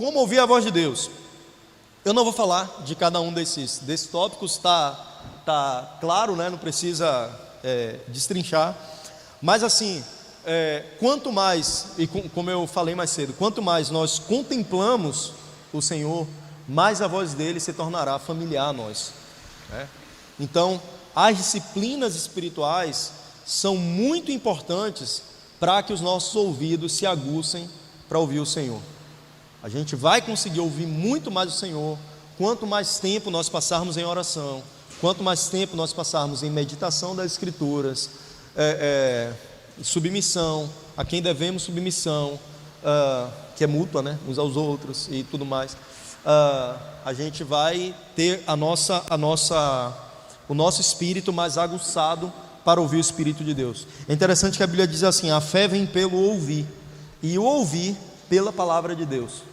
como ouvir a voz de Deus? Eu não vou falar de cada um desses tópicos, tá claro, né? Não precisa destrinchar. Mas assim, quanto mais, e como eu falei mais cedo, quanto mais nós contemplamos o Senhor, mais a voz dele se tornará familiar a nós, né? Então, as disciplinas espirituais são muito importantes para que os nossos ouvidos se aguçem para ouvir o Senhor. A gente vai conseguir ouvir muito mais o Senhor quanto mais tempo nós passarmos em oração, quanto mais tempo nós passarmos em meditação das Escrituras, submissão a quem devemos submissão, que é mútua, né, uns aos outros e tudo mais. A gente vai ter o nosso espírito mais aguçado para ouvir o Espírito de Deus. É interessante que a Bíblia diz assim: a fé vem pelo ouvir, e o ouvir pela palavra de Deus.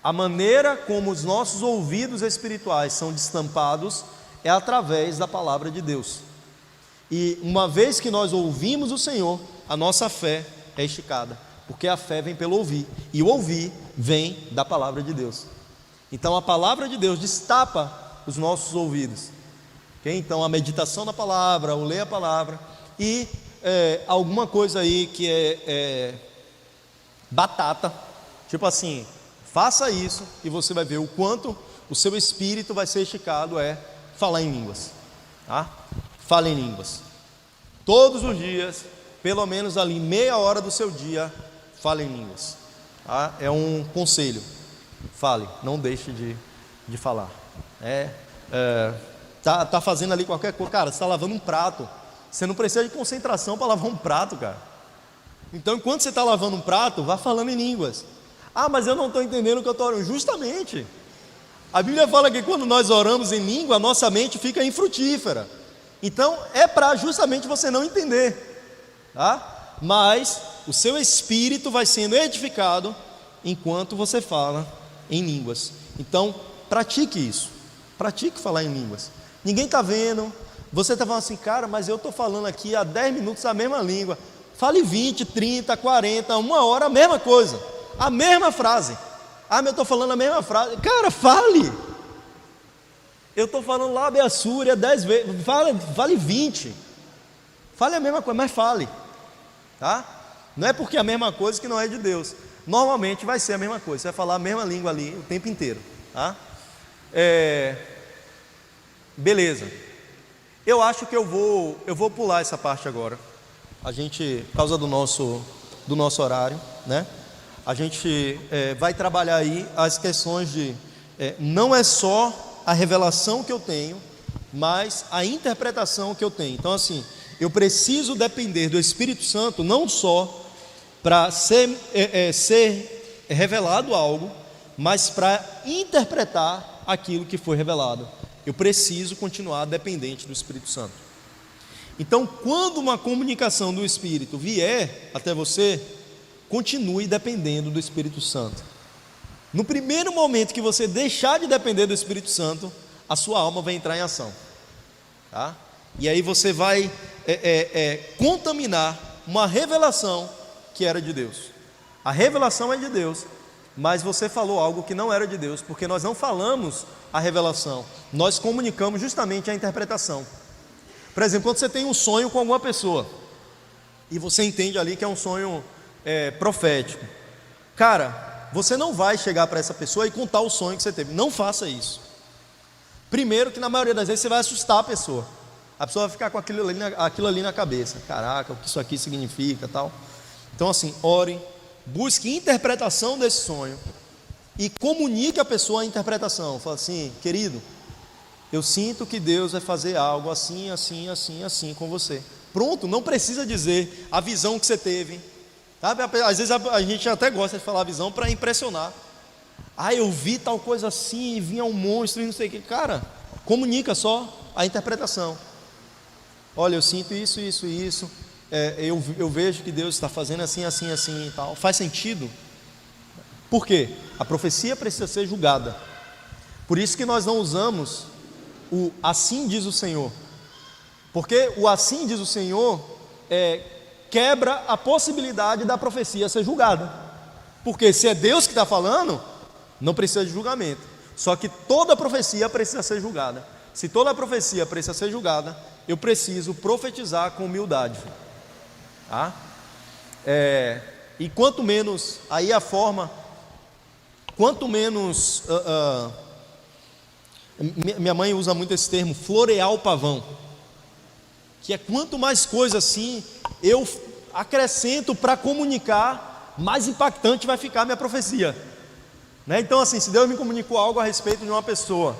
A maneira como os nossos ouvidos espirituais são destampados é através da palavra de Deus. E uma vez que nós ouvimos o Senhor, a nossa fé é esticada, porque a fé vem pelo ouvir, e o ouvir vem da palavra de Deus. Então a palavra de Deus destapa os nossos ouvidos, okay? Então a meditação na palavra, o ler a palavra, e alguma coisa aí que é batata, tipo assim, faça isso e você vai ver o quanto o seu espírito vai ser esticado, falar em línguas, tá? Fale em línguas, todos os dias, pelo menos ali meia hora do seu dia, fale em línguas, tá? É um conselho, fale, não deixe de falar. Tá fazendo ali qualquer coisa, cara, você está lavando um prato, você não precisa de concentração para lavar um prato, cara. Então, enquanto você está lavando um prato, vá falando em línguas. Mas eu não estou entendendo o que eu estou orando. Justamente, a Bíblia fala que quando nós oramos em língua, a nossa mente fica infrutífera. Então, é para justamente você não entender, tá? Mas o seu espírito vai sendo edificado enquanto você fala em línguas. Então, pratique isso, pratique falar em línguas. Ninguém está vendo, você está falando assim, cara, mas eu estou falando aqui há 10 minutos a mesma língua. Fale 20, 30, 40, uma hora, a mesma coisa, a mesma frase. Mas eu estou falando a mesma frase. Cara, fale. Eu estou falando lá Beassúria 10 vezes, fale 20. Fale a mesma coisa, mas fale, tá? Não é porque é a mesma coisa que não é de Deus. Normalmente vai ser a mesma coisa, você vai falar a mesma língua ali o tempo inteiro, tá? Beleza. Eu acho que eu vou pular essa parte agora. A gente, por causa do nosso horário, né? A gente vai trabalhar aí as questões de não é só a revelação que eu tenho, mas a interpretação que eu tenho. Então assim, eu preciso depender do Espírito Santo não só para ser revelado algo, mas para interpretar aquilo que foi revelado. Eu preciso continuar dependente do Espírito Santo. Então, quando uma comunicação do Espírito vier até você, continue dependendo do Espírito Santo. No primeiro momento que você deixar de depender do Espírito Santo, a sua alma vai entrar em ação, tá? E aí você vai contaminar uma revelação que era de Deus. A revelação é de Deus, mas você falou algo que não era de Deus, porque nós não falamos a revelação, nós comunicamos justamente a interpretação. Por exemplo, quando você tem um sonho com alguma pessoa e você entende ali que é um sonho profético, cara, você não vai chegar para essa pessoa e contar o sonho que você teve. Não faça isso. Primeiro que na maioria das vezes você vai assustar a pessoa vai ficar com aquilo ali na cabeça. Caraca, o que isso aqui significa, tal. Então assim, ore, busque interpretação desse sonho e comunique a pessoa a interpretação. Fala assim, querido, eu sinto que Deus vai fazer algo assim, assim, assim, assim com você. Pronto, não precisa dizer a visão que você teve, sabe? Às vezes a gente até gosta de falar a visão para impressionar. Eu vi tal coisa assim e vinha um monstro e não sei o que. Cara, comunica só a interpretação. Olha, eu sinto isso, isso e isso. Eu vejo que Deus está fazendo assim, assim, assim e tal. Faz sentido? Por quê? A profecia precisa ser julgada. Por isso que nós não usamos o assim diz o Senhor, porque o assim diz o Senhor quebra a possibilidade da profecia ser julgada, porque se é Deus que está falando, Não precisa de julgamento. Só que toda profecia precisa ser julgada. Se toda profecia precisa ser julgada, eu preciso profetizar com humildade. Tá? E quanto menos, aí a forma, quanto menos, minha mãe usa muito esse termo, florear o pavão, que é quanto mais coisa assim eu acrescento para comunicar, mais impactante vai ficar a minha profecia, né? Então assim, se Deus me comunicou algo a respeito de uma pessoa,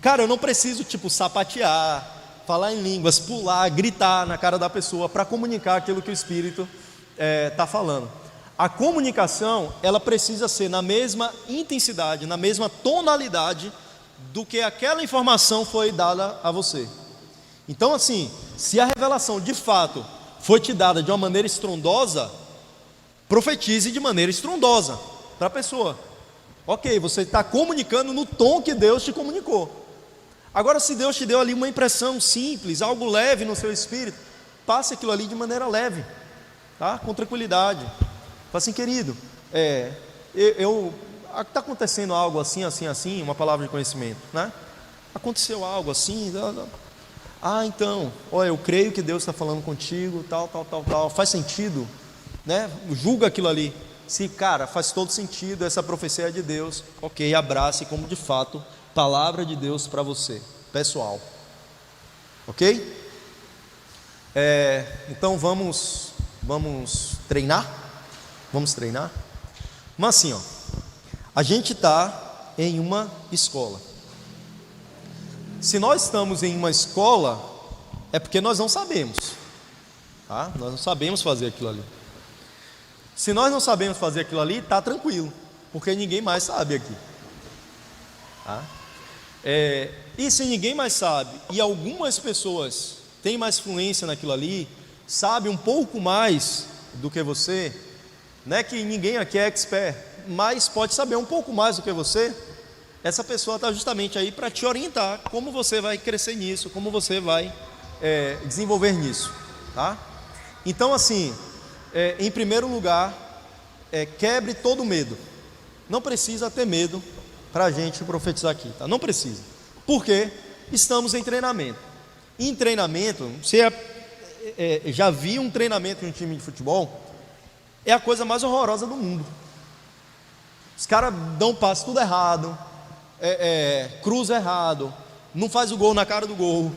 cara, eu não preciso tipo sapatear, falar em línguas, pular, gritar na cara da pessoa para comunicar aquilo que o Espírito está falando. A comunicação, ela precisa ser na mesma intensidade, na mesma tonalidade do que aquela informação foi dada a você. Então assim, se a revelação de fato foi te dada de uma maneira estrondosa, profetize de maneira estrondosa para a pessoa. Ok, você está comunicando no tom que Deus te comunicou. Agora, se Deus te deu ali uma impressão simples, algo leve no seu espírito, passe aquilo ali de maneira leve, tá? Com tranquilidade. Fala assim, querido, está acontecendo algo assim, assim, assim, uma palavra de conhecimento, né? Aconteceu algo assim, então, olha, eu creio que Deus está falando contigo, tal, faz sentido, né? Julga aquilo ali. Se, cara, faz todo sentido, essa profecia é de Deus, ok, abrace como de fato palavra de Deus para você, pessoal, ok? Então vamos treinar? Vamos treinar? Mas assim, a gente está em uma escola. Se nós estamos em uma escola, é porque nós não sabemos, tá? Nós não sabemos fazer aquilo ali. Se nós não sabemos fazer aquilo ali, está tranquilo, porque ninguém mais sabe aqui, tá? E se ninguém mais sabe, e algumas pessoas têm mais fluência naquilo ali, sabe um pouco mais do que você, não é que ninguém aqui é expert, mas pode saber um pouco mais do que você, essa pessoa está justamente aí para te orientar como você vai crescer nisso, como você vai desenvolver nisso, tá? Então assim, em primeiro lugar, quebre todo medo. Não precisa ter medo para a gente profetizar aqui, tá? Não precisa, porque estamos em treinamento. Em treinamento, você já viu um treinamento em um time de futebol? É a coisa mais horrorosa do mundo. Os caras dão passe tudo errado, cruza errado, não faz o gol na cara do gol,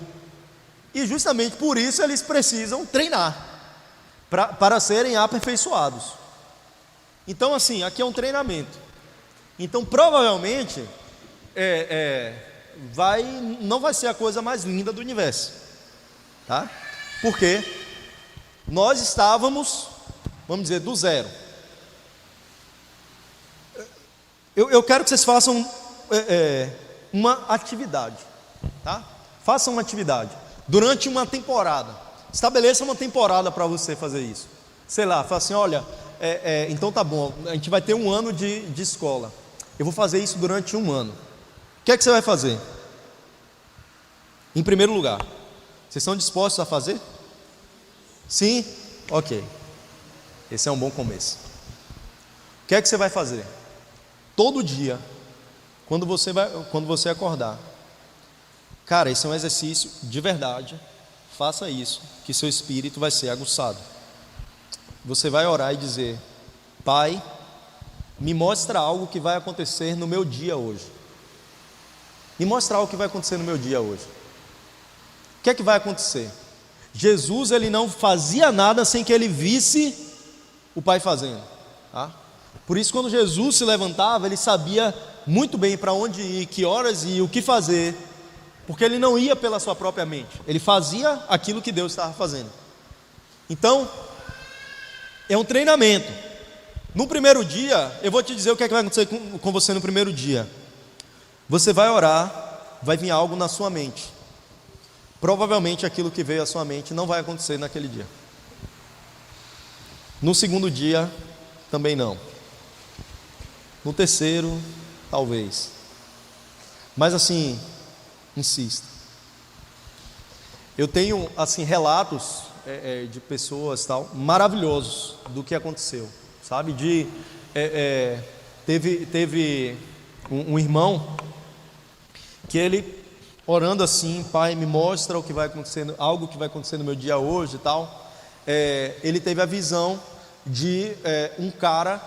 e justamente por isso eles precisam treinar para serem aperfeiçoados. Então assim, aqui é um treinamento. Então provavelmente não vai ser a coisa mais linda do universo, tá? Porque nós estávamos, vamos dizer, do zero. Eu quero que vocês façam uma atividade, tá? Façam uma atividade durante uma temporada. Estabeleça uma temporada para você fazer isso. Sei lá, fala assim, olha, então tá bom, a gente vai ter um ano de escola. Eu vou fazer isso durante um ano. O que é que você vai fazer? Em primeiro lugar, vocês estão dispostos a fazer? Sim? Ok. Esse é um bom começo. O que é que você vai fazer? Todo dia, quando você acordar, cara, esse é um exercício de verdade. Faça isso, que seu espírito vai ser aguçado. Você vai orar e dizer: Pai, me mostra algo que vai acontecer no meu dia hoje. Me mostra algo que vai acontecer no meu dia hoje. O que é que vai acontecer? Jesus, ele não fazia nada sem que ele visse o Pai fazendo, tá? Por isso, quando Jesus se levantava, ele sabia muito bem para onde ir, que horas ir, o que fazer, porque ele não ia pela sua própria mente, ele fazia aquilo que Deus estava fazendo. Então, é um treinamento. No primeiro dia, eu vou te dizer o que é que vai acontecer com você no primeiro dia. Você vai orar, vai vir algo na sua mente. Provavelmente aquilo que veio à sua mente não vai acontecer naquele dia. No segundo dia, também não. No terceiro, talvez. Mas assim, insista. Eu tenho assim relatos de pessoas maravilhosos do que aconteceu, sabe? teve um irmão que ele, orando assim, Pai, me mostra o que vai acontecendo, algo que vai acontecer no meu dia hoje e tal. Ele teve a visão de um cara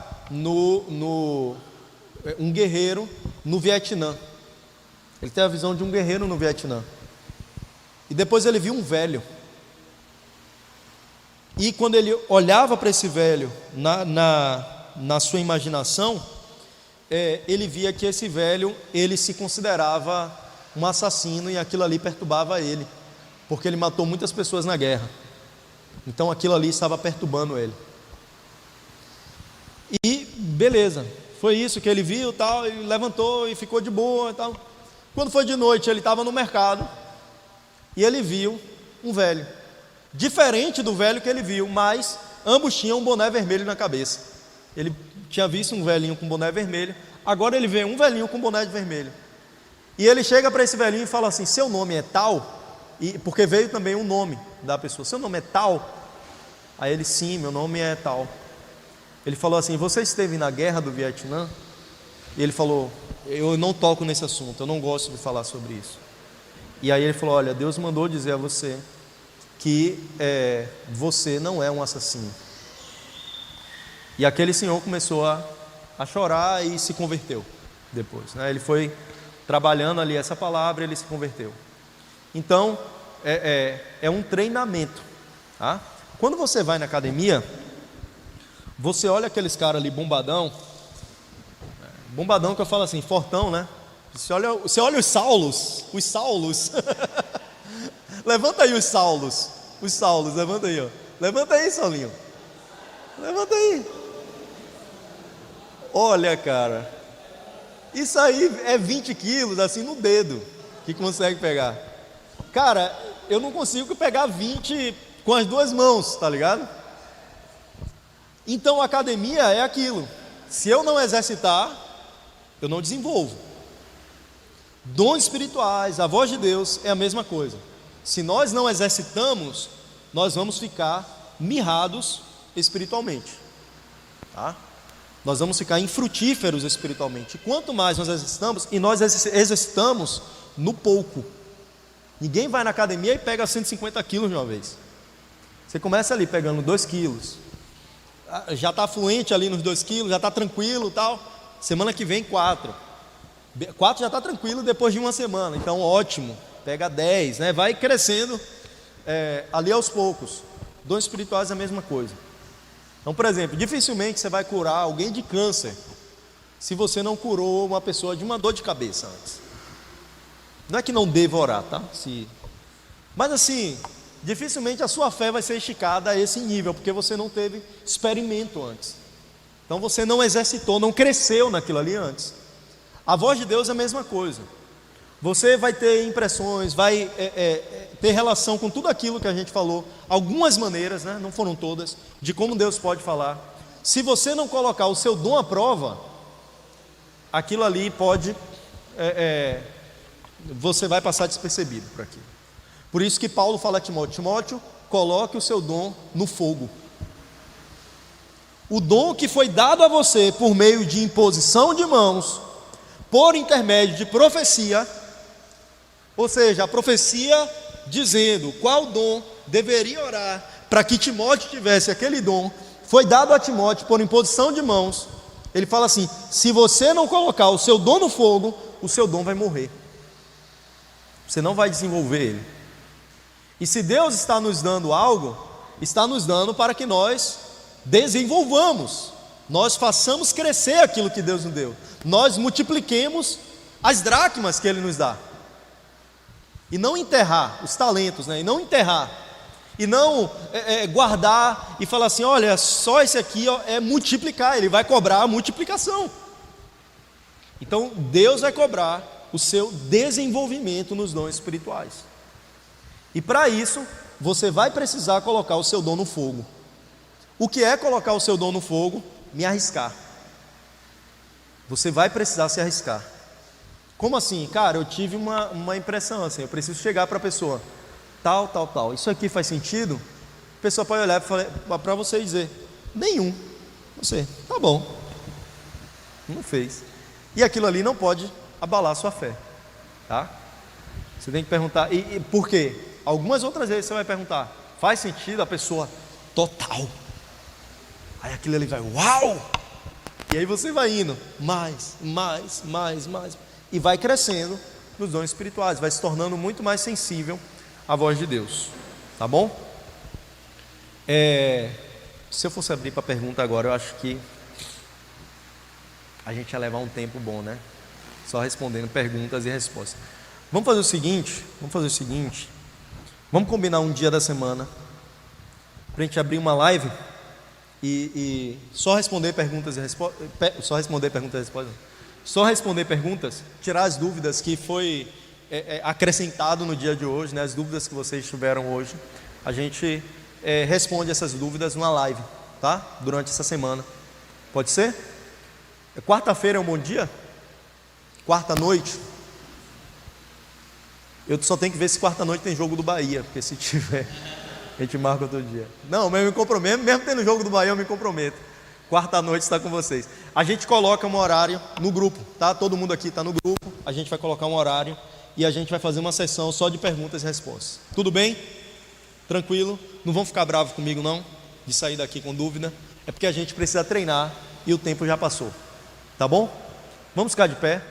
um guerreiro no Vietnã. Ele teve a visão de um guerreiro no Vietnã. E depois ele viu um velho. E quando ele olhava para esse velho na sua imaginação, ele via que esse velho, ele se considerava um assassino, e aquilo ali perturbava ele, porque ele matou muitas pessoas na guerra. Então aquilo ali estava perturbando ele. E beleza, foi isso que ele viu, tal, e levantou e ficou de boa e tal. Quando foi de noite, ele estava no mercado e ele viu um velho, diferente do velho que ele viu, mas ambos tinham um boné vermelho na cabeça. Ele tinha visto um velhinho com boné vermelho, agora ele vê um velhinho com boné vermelho. E ele chega para esse velhinho e fala assim: seu nome é tal? Porque veio também o nome da pessoa. Seu nome é tal? Aí ele: sim, meu nome é tal. Ele falou assim: você esteve na guerra do Vietnã? E ele falou: eu não toco nesse assunto, eu não gosto de falar sobre isso. E aí ele falou: olha, Deus mandou dizer a você que você não é um assassino. E aquele senhor começou a chorar e se converteu depois, né? Ele foi trabalhando ali essa palavra, ele se converteu. Então é um treinamento, tá? Quando você vai na academia, você olha aqueles caras ali bombadão que eu falo assim, fortão, né? Você olha os Saulos, levanta aí os Saulos, levanta aí, ó. Levanta aí, Saulinho, levanta aí. Olha, cara, isso aí é 20 quilos, assim, no dedo, que consegue pegar. Cara, eu não consigo pegar 20 com as duas mãos, tá ligado? Então a academia é aquilo: se eu não exercitar, eu não desenvolvo. Dons espirituais, a voz de Deus é a mesma coisa. Se nós não exercitamos, nós vamos ficar mirrados espiritualmente, tá? Nós vamos ficar infrutíferos espiritualmente. E quanto mais nós exercitamos, e nós exercitamos no pouco. Ninguém vai na academia e pega 150 quilos de uma vez. Você começa ali pegando 2 quilos, já está fluente ali nos 2 quilos, já está tranquilo e tal. Semana que vem 4 já está tranquilo depois de uma semana, então ótimo, pega 10, né? Vai crescendo ali aos poucos. Dons espirituais é a mesma coisa. Então, por exemplo, dificilmente você vai curar alguém de câncer se você não curou uma pessoa de uma dor de cabeça antes. Não é que não deva orar, tá? Mas assim, dificilmente a sua fé vai ser esticada a esse nível, porque você não teve experimento antes. Então você não exercitou, não cresceu naquilo ali antes. A voz de Deus é a mesma coisa. Você vai ter impressões, vai ter relação com tudo aquilo que a gente falou, algumas maneiras, né? Não foram todas, de como Deus pode falar. Se você não colocar o seu dom à prova, aquilo ali pode, você vai passar despercebido por aquilo. Por isso que Paulo fala a Timóteo: Timóteo, coloque o seu dom no fogo. O dom que foi dado a você por meio de imposição de mãos, por intermédio de profecia, ou seja, a profecia dizendo qual dom deveria orar para que Timóteo tivesse aquele dom, foi dado a Timóteo por imposição de mãos. Ele fala assim: se você não colocar o seu dom no fogo, o seu dom vai morrer, você não vai desenvolver ele. E se Deus está nos dando algo, está nos dando para que nós desenvolvamos, nós façamos crescer aquilo que Deus nos deu, nós multipliquemos as dracmas que Ele nos dá. E não enterrar os talentos, né? E não enterrar, e não guardar e falar assim: olha, só esse aqui é multiplicar, Ele vai cobrar a multiplicação. Então Deus vai cobrar o seu desenvolvimento nos dons espirituais. E para isso, você vai precisar colocar o seu dom no fogo. O que é colocar o seu dom no fogo? Me arriscar. Você vai precisar se arriscar. Como assim? Cara, eu tive uma impressão assim, eu preciso chegar para a pessoa, tal, isso aqui faz sentido? A pessoa pode olhar para você e dizer: nenhum. Você, tá bom, Não fez. E aquilo ali não pode abalar a sua fé, tá? Você tem que perguntar, e por quê? Algumas outras vezes você vai perguntar, faz sentido? A pessoa, total. Aí aquilo ali vai, uau! E aí você vai indo, mais, e vai crescendo nos dons espirituais, vai se tornando muito mais sensível à voz de Deus, tá bom? Se eu fosse abrir para pergunta agora, eu acho que a gente ia levar um tempo bom, né? Só respondendo perguntas e respostas. Vamos fazer o seguinte, vamos combinar um dia da semana para a gente abrir uma live e só responder perguntas e respostas, só responder perguntas, tirar as dúvidas que foi acrescentado no dia de hoje, né? As dúvidas que vocês tiveram hoje, a gente responde essas dúvidas numa live, tá? Durante essa semana, pode ser? Quarta-feira é um bom dia? Quarta-noite? Eu só tenho que ver se quarta-noite tem jogo do Bahia, porque se tiver, a gente marca outro dia. Não, mas eu me comprometo, mesmo tendo jogo do Bahia, eu me comprometo. Quarta-noite está com vocês. A gente coloca um horário no grupo, tá? Todo mundo aqui está no grupo, a gente vai colocar um horário e a gente vai fazer uma sessão só de perguntas e respostas. Tudo bem? Tranquilo? Não vão ficar bravos comigo não, de sair daqui com dúvida. É porque a gente precisa treinar e o tempo já passou. Tá bom? Vamos ficar de pé.